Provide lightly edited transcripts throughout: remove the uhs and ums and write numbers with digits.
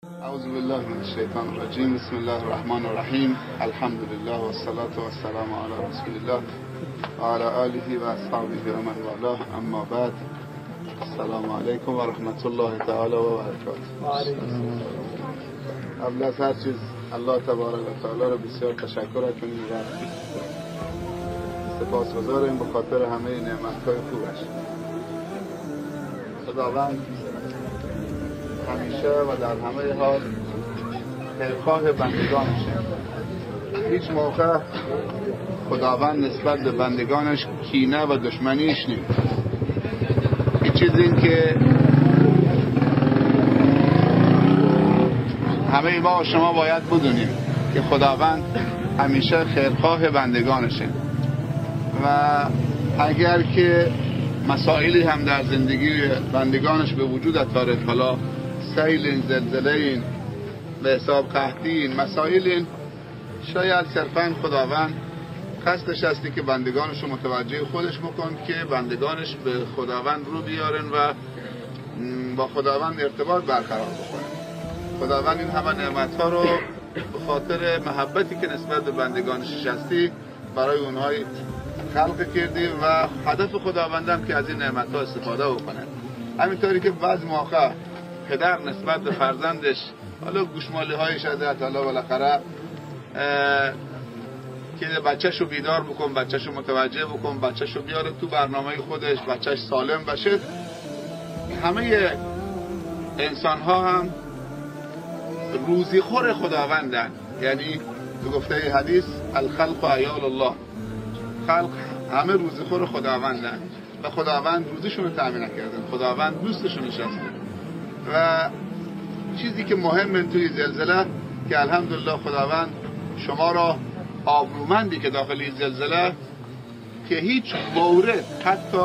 اعوذ بالله من الشیطان الرجیم. بسم الله الرحمن الرحیم. الحمد لله والصلاة والسلام علی رسول الله و علی آله و اصحابه و من والاه. اما بعد، السلام علیکم و رحمت الله تعالی و برکاته. قبل از هر چیز الله تبارک و تعالی را بسیار تشکر کنیم و سپاسگزاریم به خاطر همه نعمت‌های خوبش. خداوند همیشه و در همه حال خیرخواه بندگانشه. هیچ موقع خداوند نسبت به بندگانش کینه و دشمنیش نیست. این چیز این که همه ما و شما باید بدونیم که خداوند همیشه خیرخواه بندگانشه و اگر که مسائلی هم در زندگی بندگانش به وجود آورد، حالا سیل، زلزله، به حساب قحطی، مسائل، شاید صرفا خداوند قصدش هستی که بندگانش رو متوجه خودش بکن که بندگانش به خداوند رو بیارن و با خداوند ارتباط برقرار بکنن. خداوند این همه نعمت‌ها رو به خاطر محبتی که نسبت به بندگانش هستی برای اونهای خلق کردی و هدف خداوندم که از این نعمت‌ها استفاده بکنن. همینطوری که بعض موقع پدر نسبت به فرزندش، حالا گوشمالی های شده، حالا بالاخره که بچه‌شو بیدار بکن، بچه‌شو متوجه بکن، بچه‌شو بیاره تو برنامه خودش، بچه‌ش سالم بشه. همه انسان ها هم روزی خور خداوندن، یعنی تو گفته حدیث الخلق و عیال الله، خلق همه روزی خور خداوندن و خداوند روزیشون رو تامین کردن، خداوند دوستشون نشسته. و چیزی که مهمه توی زلزله که الحمدلله خداوند شما را آبرومندی که داخل این زلزله که هیچ مورد، حتی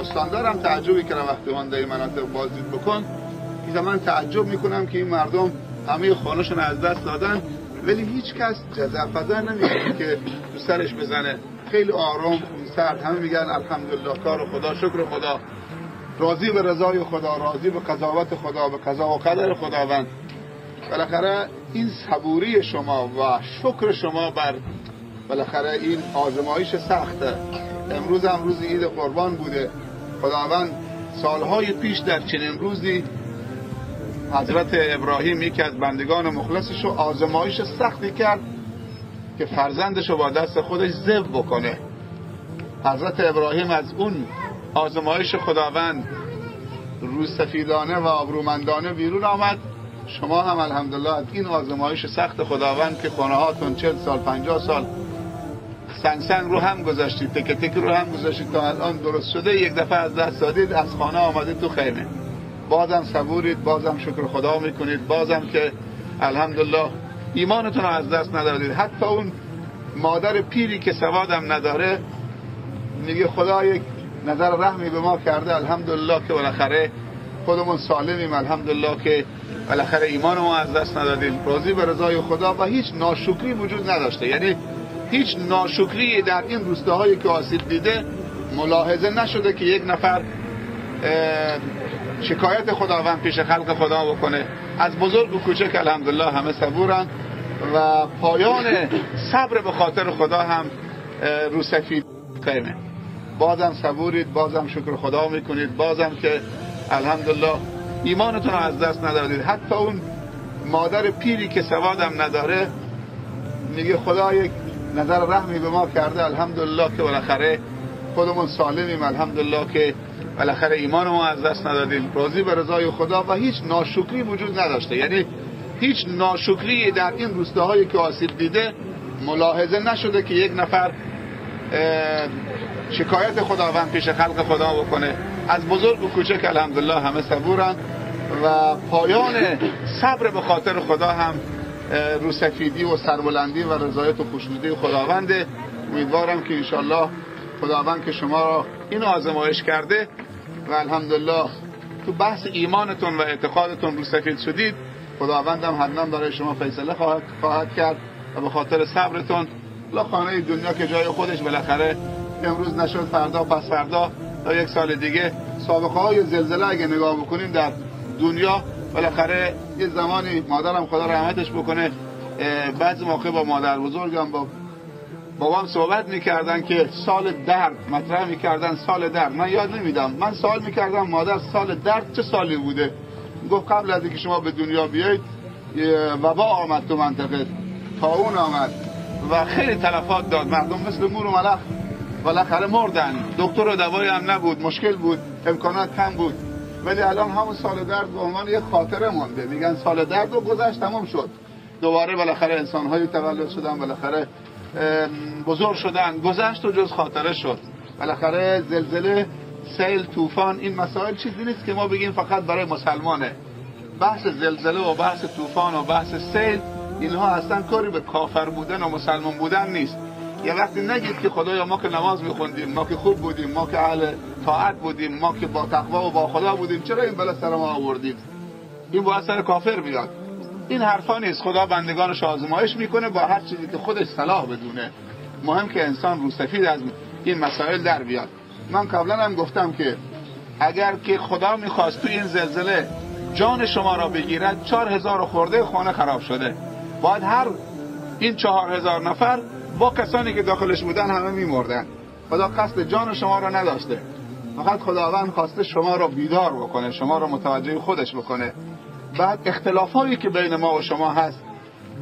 استاندارم تعجبی که وقتی هنده مناطق بازدید بکن که من تعجب میکنم که این مردم همه خانه‌شون از دست دادن ولی هیچ کس جزع نمیکنه که تو سرش بزنه. خیلی آرام سرد، همه میگن الحمدلله، کار خدا، شکر خدا، راضی به رضای خدا، راضی به قضاوت خدا، به قضا و قدر خداوند. بالاخره این صبوری شما و شکر شما بر بالاخره این آزمایش سخته. امروز هم روز عید قربان بوده. خداوند سالهای پیش در چنین روزی حضرت ابراهیم یکی از بندگان مخلصش رو آزمایش سختی کرد که فرزندش رو با دست خودش ذبح بکنه. حضرت ابراهیم از اون آزمایش خداوند روسفیدانه و آبرومندانه بیرون آمد. شما هم الحمدلله از این آزمایش سخت خداوند که خانه هاتون 40 سال 50 سال سنگ رو هم گذاشتید، تک تک رو هم گذاشتید تا الان درست شده، یک دفعه از دست دادید، از خانه آمدید تو خیمه. بازم صبورید، بازم شکر خدا میکنید، بازم که الحمدلله ایمانتون رو از دست ندادید. حتی اون مادر پیری که سوادم نداره میگه خدا یک نظر رحمی به ما کرده، الحمدلله که بالاخره خودمون سالمیم، الحمدلله که بالاخره ایمان ما از دست ندادیم، راضی به رضای خدا و هیچ ناشکری وجود نداشته. یعنی هیچ ناشکری در این روستاهایی که آسیب دیده ملاحظه نشده که یک نفر شکایت خداوند پیش خلق خدا بکنه. از بزرگ و کوچک الحمدلله همه صبورن و پایان صبر به خاطر خدا هم رو سفید قیمه. بازم صبورید، بازم شکر خدا میکنید، بازم که الحمدلله ایمانتون رو از دست ندادید. حتی اون مادر پیری که سوادم نداره میگه خدا یک نظر رحمی به ما کرده، الحمدلله که بالاخره خودمون سالمیم، الحمدلله که بالاخره ایمان ما از دست ندادیم، راضی به رضای خدا و هیچ ناشکری وجود نداشته. یعنی هیچ ناشکری در این روستاهایی که آسیب دیده ملاحظه نشده که یک نفر شکایت خداوند پیش خلق خدا بکنه. از بزرگ و کوچک الحمدلله همه صبورن و پایان صبر به خاطر خدا هم رو سفیدی و سربلندی و رضایت و خوشنودی خداونده. امیدوارم که انشالله خداوند که شما را این آزمایش کرده و الحمدلله تو بحث ایمانتون و اعتقادتون رو سفید شدید، خداوندم حتما برای شما فیصله خواهد کرد و به خاطر صبرتون لا خانه دنیا که جای خودش بالاخره امروز نشد، فردا پس فردا تا یک سال دیگه. سابقه های زلزله اگه نگاه بکنیم در دنیا بالاخره یه زمانی مادرم خدا رحمتش بکنه بعضی موقع با مادر بزرگم با بابام صحبت میکردن که سال درد مطرح میکردن. سال درد من یاد نمیدم، من سوال میکردم مادر سال درد چه سالی بوده؟ گفت قبل از اینکه شما به دنیا بیایید وبا آمد تو منطقه، طاعون آمد و خیلی تلفات داد، مردم مثل مور و ملخ بالاخره مردن، دکتر و دوایی هم نبود، مشکل بود، امکانات کم بود. ولی الان همون سال درد به عنوان یک خاطره مونده. میگن سال درد و گذشت، تمام شد. دوباره بالاخره انسان‌های تولد شدن، بالاخره بزرگ شدن، گذشت و جز خاطره شد. بالاخره زلزله، سیل، طوفان، این مسائل چیزی نیست که ما بگیم فقط برای مسلمانه. بحث زلزله و بحث طوفان و بحث سیل اینها اصلا کاری به کافر بودن و مسلمان بودن نیست. یه وقتی نگید که خدایا ما که نماز میخوندیم، ما که خوب بودیم، ما که اهل طاعت بودیم، ما که با تقوا و با خدا بودیم، چرا این بلا سر ما آوردید؟ این با اثر کافر بیاد. این حرفا نیست. خدا بندگانش آزمایش میکنه با هر چیزی که خودش صلاح بدونه. مهم که انسان روسفید از این مسائل در بیاد. من قبلا هم گفتم که اگر که خدا میخواست تو این زلزله جان شما را بگیرد، 4000 خورده خانه خراب شده، باید هر این 4000 نفر با کسانی که داخلش بودن همه میمردن. خدا قصد جان شما را نداشته، فقط خداوند خواسته شما را بیدار بکنه، شما را متوجه خودش بکنه. بعد اختلافایی که بین ما و شما هست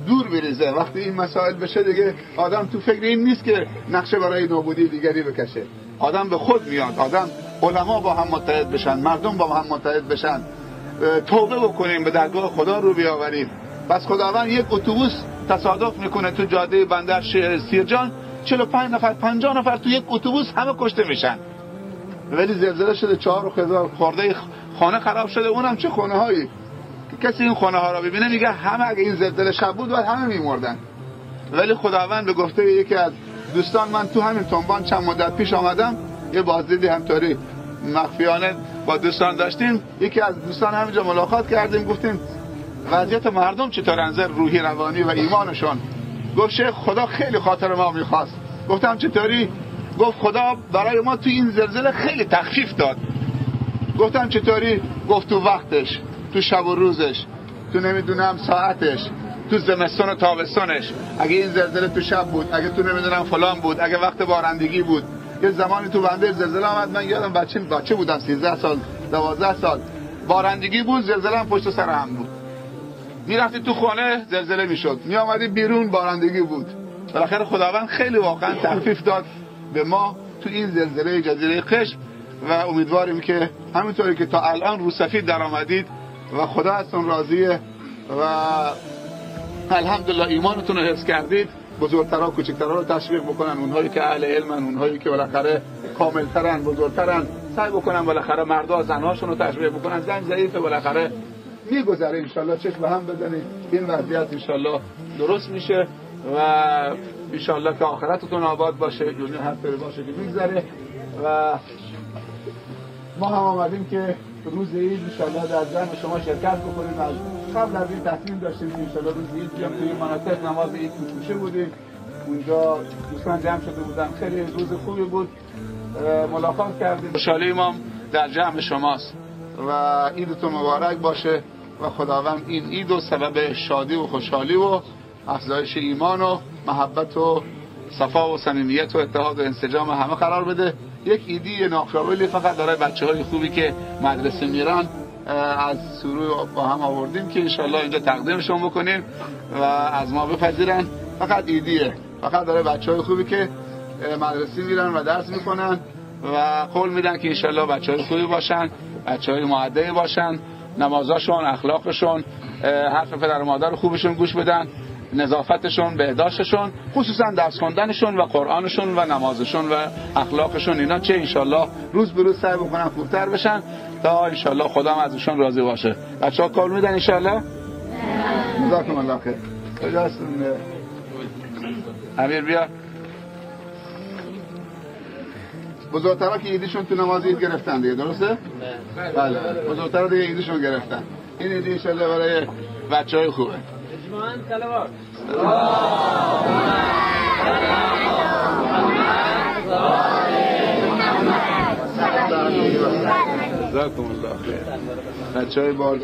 دور بریزه. وقتی این مسائل بشه دیگه آدم تو فکر این نیست که نقشه برای نابودی دیگری بکشه. آدم به خود میاد، آدم علما با هم متحد بشن، مردم با هم متحد بشن، توبه بکنیم، به درگاه خدا رو بیاوریم. بس خداوند یک اتوبوس تصادف میکنه تو جاده بندر سیرجان، 45 نفر 50 نفر تو یک اتوبوس همه کشته میشن. ولی زلزله شده 4000 خورده خانه خراب شده. اونم چه خانه هایی؟ کسی این خانه ها را ببینه میگه همه اگه این زلزله شب بود باید همه میمردن. ولی خداوند به گفته یکی از دوستان، من تو همین تنبان چند مدت پیش آمدم، یه بازدیدی همطوری مخفیانه با دوستان داشتیم. یکی از دوستان همینجا ملاقات کردیم، گفتیم وضعیت مردم چطور انظر روحی روانی و ایمانشون. گفت شیخ خدا خیلی خاطر ما میخواست. گفتم چطوری؟ گفت خدا برای ما تو این زلزله خیلی تخفیف داد. گفتم چطوری؟ گفت تو وقتش، تو شب و روزش، تو نمیدونم ساعتش، تو زمستون و تابستونش. اگه این زلزله تو شب بود، اگه تو نمیدونم فلان بود، اگه وقت بارندگی بود. یه زمانی تو بنده زلزله آمد، من یادم بچه بودم، 13 سال 12 سال، بارندگی بود، زلزله هم پشت سر هم بود. میرفتی تو خانه زلزله میشد، میآمدی بیرون بارندگی بود. بالاخره خداوند خیلی واقعا تخفیف داد به ما تو این زلزله جزیره قشم و امیدواریم که همینطوری که تا الان رو سفید در آمدید و خدا ازتون راضیه و الحمدلله ایمانتون رو حفظ کردید، بزرگترها و کوچکترها رو تشویق بکنن، اونهایی که اهل علمن، اونهایی که بالاخره کاملترن، بزرگترن، سعی بکنن بالاخره مردا زنهاشون رو تشویق بکنن. زن ضعیفه بالاخره میگذره، انشالله چشم به هم بزنید، این وضعیت انشالله درست میشه و انشالله که آخرتتون آباد باشه، دنیا هر طوری باشه که میگذره. و ما هم آمدیم که روز عید انشالله در جمع شما شرکت بکنیم. از قبل از این تصمیم داشتیم که انشالله روز عید بیام توی مناطق نماز عید کوچه بودیم، اونجا دوستان جمع شده بودن، خیلی روز خوبی بود، ملاقات کردیم. خوشحالی ما در جمع شماست و عیدتون مبارک باشه و خداوند این عید و سبب شادی و خوشحالی و افزایش ایمان و محبت و صفا و صمیمیت و اتحاد و انسجام همه قرار بده. یک ایدی ناقابلی فقط برای بچه‌های خوبی که مدرسه میرن از سرو با هم آوردیم که انشالله اینجا تقدیمشون بکنیم و از ما بپذیرن. فقط ایدیه، فقط برای بچه‌های خوبی که مدرسه میرن و درس میکنن و قول میدن که انشالله بچه‌های خوبی باشن، بچه‌های مؤدبی باشن، نمازاشون، اخلاقشون، حرف پدر و مادر خوبشون گوش بدن، نظافتشون، بهداشتشون، خصوصا درس خوندنشون و قرآنشون و نمازشون و اخلاقشون، اینا چه انشالله روز به روز سعی بکنن خوبتر بشن تا انشالله خدا هم ازشون راضی باشه. بچه‌ها قول میدن انشالله؟ جزاکم الله خیر. کجاستون؟ امیر بیا. بزرگترها که ایدیشون تو نماز عید گرفتن دیگه، درسته؟ بله. بزرگترها دیگه ایدیشون گرفتن. این ایدی انشالله برای بچه‌های خوبه. اجماعاً صلوات. جزاکم الله خیر. بچه‌های بار